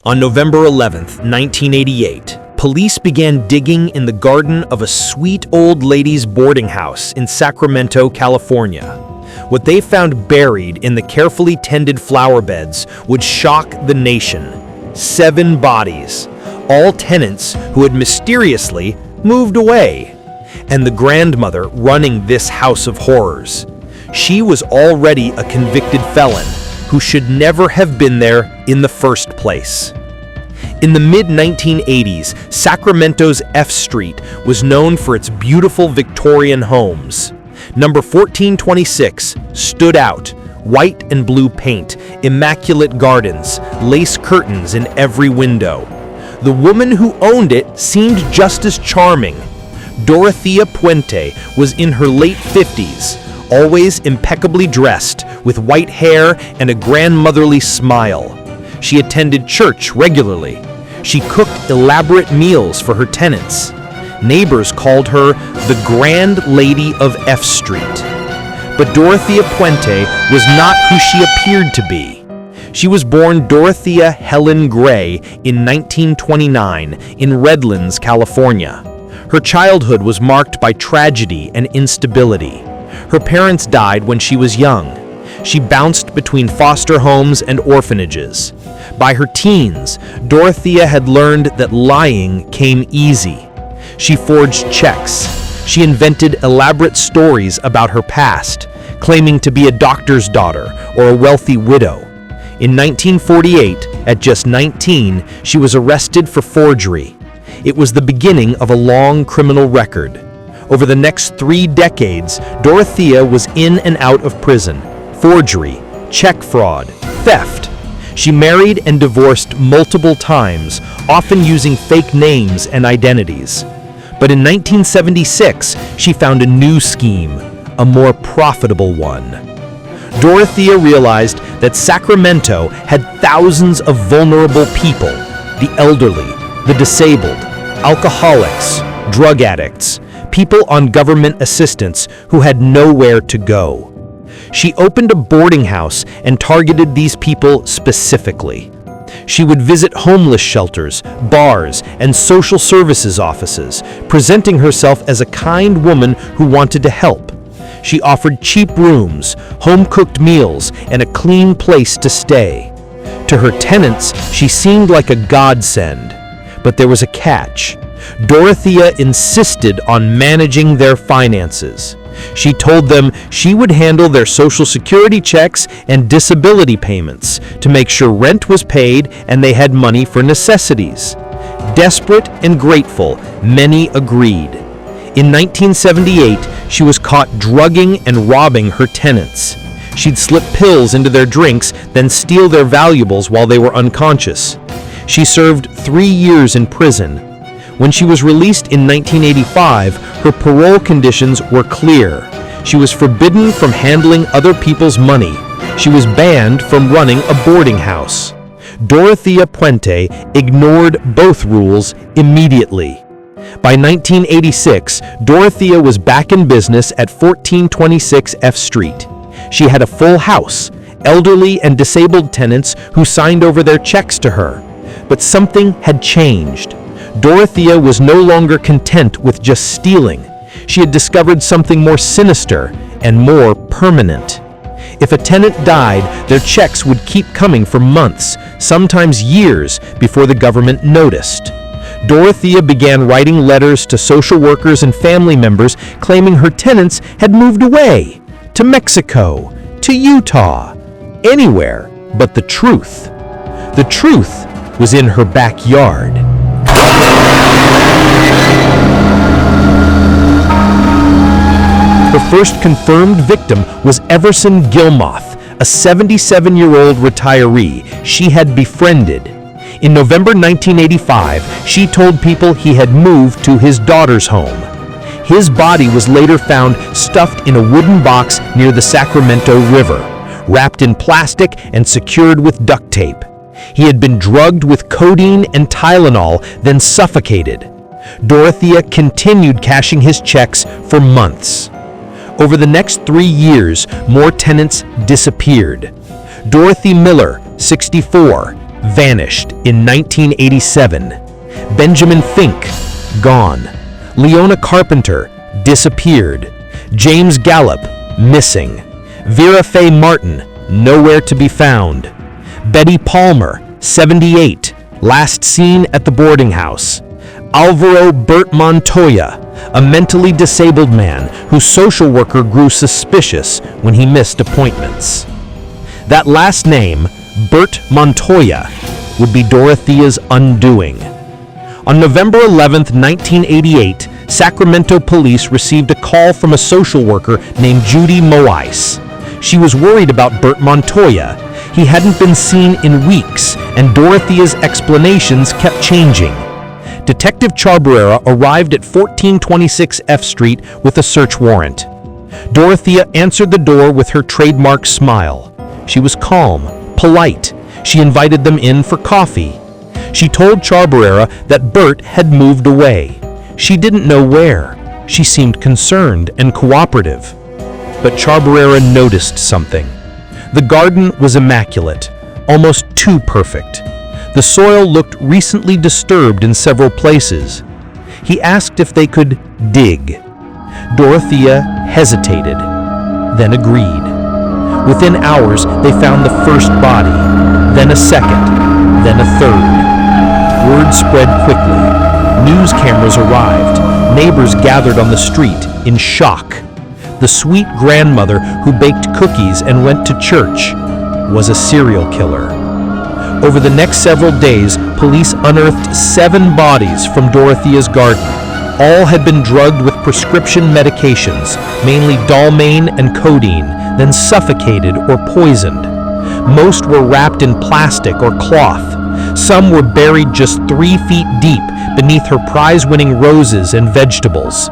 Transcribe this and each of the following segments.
On November 11th, 1988, police began digging in the garden of a sweet old lady's boarding house in Sacramento, California. What they found buried in the carefully tended flower beds would shock the nation. 7 bodies, all tenants who had mysteriously moved away. And the grandmother running this house of horrors. She was already a convicted felon who should never have been there in the first place. In the mid-1980s, Sacramento's F Street was known for its beautiful Victorian homes. Number 1426 stood out, white and blue paint, immaculate gardens, lace curtains in every window. The woman who owned it seemed just as charming. Dorothea Puente was in her late 50s, always impeccably dressed, with white hair and a grandmotherly smile. She attended church regularly. She cooked elaborate meals for her tenants. Neighbors called her the Grand Lady of F Street. But Dorothea Puente was not who she appeared to be. She was born Dorothea Helen Gray in 1929 in Redlands, California. Her childhood was marked by tragedy and instability. Her parents died when she was young. She bounced between foster homes and orphanages. By her teens, Dorothea had learned that lying came easy. She forged checks. She invented elaborate stories about her past, claiming to be a doctor's daughter or a wealthy widow. In 1948, at just 19, she was arrested for forgery. It was the beginning of a long criminal record. Over the next 3 decades, Dorothea was in and out of prison. Forgery, check fraud, theft. She married and divorced multiple times, often using fake names and identities. But in 1976, she found a new scheme, a more profitable one. Dorothea realized that Sacramento had thousands of vulnerable people, the elderly, the disabled, alcoholics, drug addicts, people on government assistance who had nowhere to go. She opened a boarding house and targeted these people specifically. She would visit homeless shelters, bars, and social services offices, presenting herself as a kind woman who wanted to help. She offered cheap rooms, home-cooked meals, and a clean place to stay. To her tenants, she seemed like a godsend. But there was a catch. Dorothea insisted on managing their finances. She told them she would handle their Social Security checks and disability payments to make sure rent was paid and they had money for necessities. Desperate and grateful, many agreed. In 1978, she was caught drugging and robbing her tenants. She'd slip pills into their drinks, then steal their valuables while they were unconscious. She served 3 years in prison. When she was released in 1985, her parole conditions were clear. She was forbidden from handling other people's money. She was banned from running a boarding house. Dorothea Puente ignored both rules immediately. By 1986, Dorothea was back in business at 1426 F Street. She had a full house, elderly and disabled tenants who signed over their checks to her. But something had changed. Dorothea was no longer content with just stealing. She had discovered something more sinister and more permanent. If a tenant died, their checks would keep coming for months, sometimes years, before the government noticed. Dorothea began writing letters to social workers and family members claiming her tenants had moved away, to Mexico, to Utah, anywhere but the truth. The truth was in her backyard. Her first confirmed victim was Everson Gilmoth, a 77-year-old retiree she had befriended. In November 1985, she told people he had moved to his daughter's home. His body was later found stuffed in a wooden box near the Sacramento River, wrapped in plastic and secured with duct tape. He had been drugged with codeine and Tylenol, then suffocated. Dorothea continued cashing his checks for months. Over the next 3 years, more tenants disappeared. Dorothy Miller, 64, vanished in 1987. Benjamin Fink, gone. Leona Carpenter, disappeared. James Gallup, missing. Vera Faye Martin, nowhere to be found. Betty Palmer, 78, last seen at the boarding house. Alvaro Bert Montoya, a mentally disabled man whose social worker grew suspicious when he missed appointments. That last name, Bert Montoya, would be Dorothea's undoing. On November 11, 1988, Sacramento police received a call from a social worker named Judy Moise. She was worried about Bert Montoya. He hadn't been seen in weeks, and Dorothea's explanations kept changing. Detective Charbonneira arrived at 1426 F Street with a search warrant. Dorothea answered the door with her trademark smile. She was calm, polite. She invited them in for coffee. She told Charbonneira that Bert had moved away. She didn't know where. She seemed concerned and cooperative. But Charbonneira noticed something. The garden was immaculate, almost too perfect. The soil looked recently disturbed in several places. He asked if they could dig. Dorothea hesitated, then agreed. Within hours, they found the first body, then a second, then a third. Word spread quickly. News cameras arrived. Neighbors gathered on the street in shock. The sweet grandmother who baked cookies and went to church was a serial killer. Over the next several days, police unearthed 7 bodies from Dorothea's garden. All had been drugged with prescription medications, mainly Dalmane and codeine, then suffocated or poisoned. Most were wrapped in plastic or cloth. Some were buried just 3 feet deep beneath her prize-winning roses and vegetables.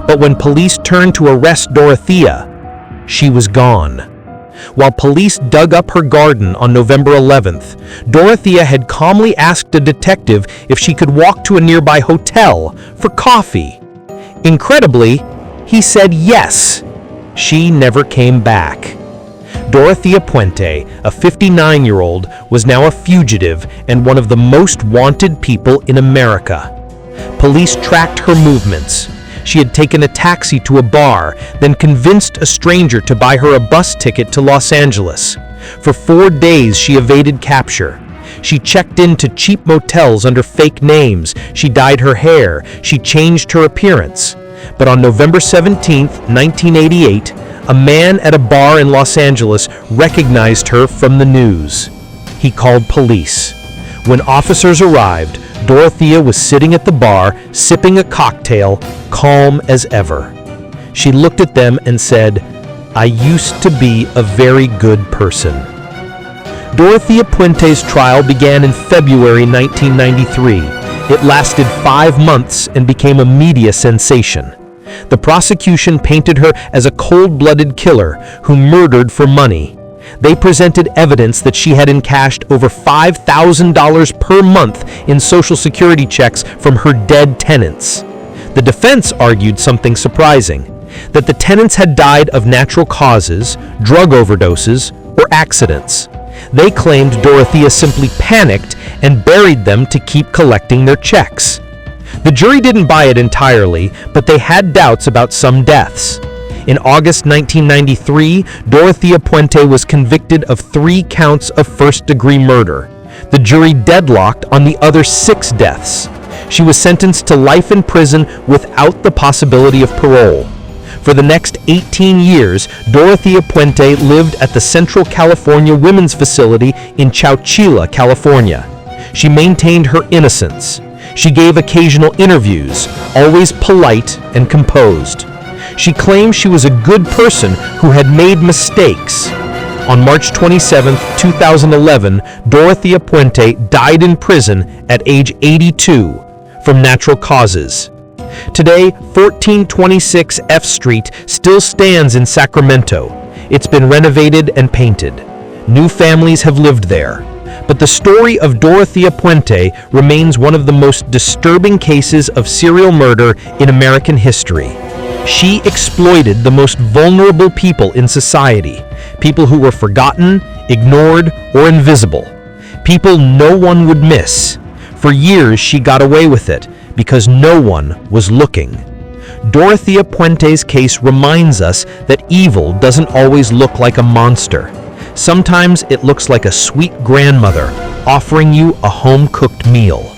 But when police turned to arrest Dorothea, she was gone. While police dug up her garden on November 11th, Dorothea had calmly asked a detective if she could walk to a nearby hotel for coffee. Incredibly, he said yes. She never came back. Dorothea Puente, a 59-year-old, was now a fugitive and one of the most wanted people in America. Police tracked her movements. She had taken a taxi to a bar, then convinced a stranger to buy her a bus ticket to Los Angeles. For 4 days, she evaded capture. She checked into cheap motels under fake names. She dyed her hair. She changed her appearance. But on November 17, 1988, a man at a bar in Los Angeles recognized her from the news. He called police. When officers arrived, Dorothea was sitting at the bar, sipping a cocktail, calm as ever. She looked at them and said, "I used to be a very good person." Dorothea Puente's trial began in February 1993. It lasted 5 months and became a media sensation. The prosecution painted her as a cold-blooded killer who murdered for money. They presented evidence that she had encashed over $5,000 per month in Social Security checks from her dead tenants. The defense argued something surprising, that the tenants had died of natural causes, drug overdoses, or accidents. They claimed Dorothea simply panicked and buried them to keep collecting their checks. The jury didn't buy it entirely, but they had doubts about some deaths. In August 1993, Dorothea Puente was convicted of 3 counts of first-degree murder. The jury deadlocked on the other 6 deaths. She was sentenced to life in prison without the possibility of parole. For the next 18 years, Dorothea Puente lived at the Central California Women's Facility in Chowchilla, California. She maintained her innocence. She gave occasional interviews, always polite and composed. She claimed she was a good person who had made mistakes. On March 27, 2011, Dorothea Puente died in prison at age 82 from natural causes. Today, 1426 F Street still stands in Sacramento. It's been renovated and painted. New families have lived there. But the story of Dorothea Puente remains one of the most disturbing cases of serial murder in American history. She exploited the most vulnerable people in society, people who were forgotten, ignored, or invisible. People no one would miss. For years, she got away with it because no one was looking. Dorothea Puente's case reminds us that evil doesn't always look like a monster. Sometimes it looks like a sweet grandmother offering you a home-cooked meal.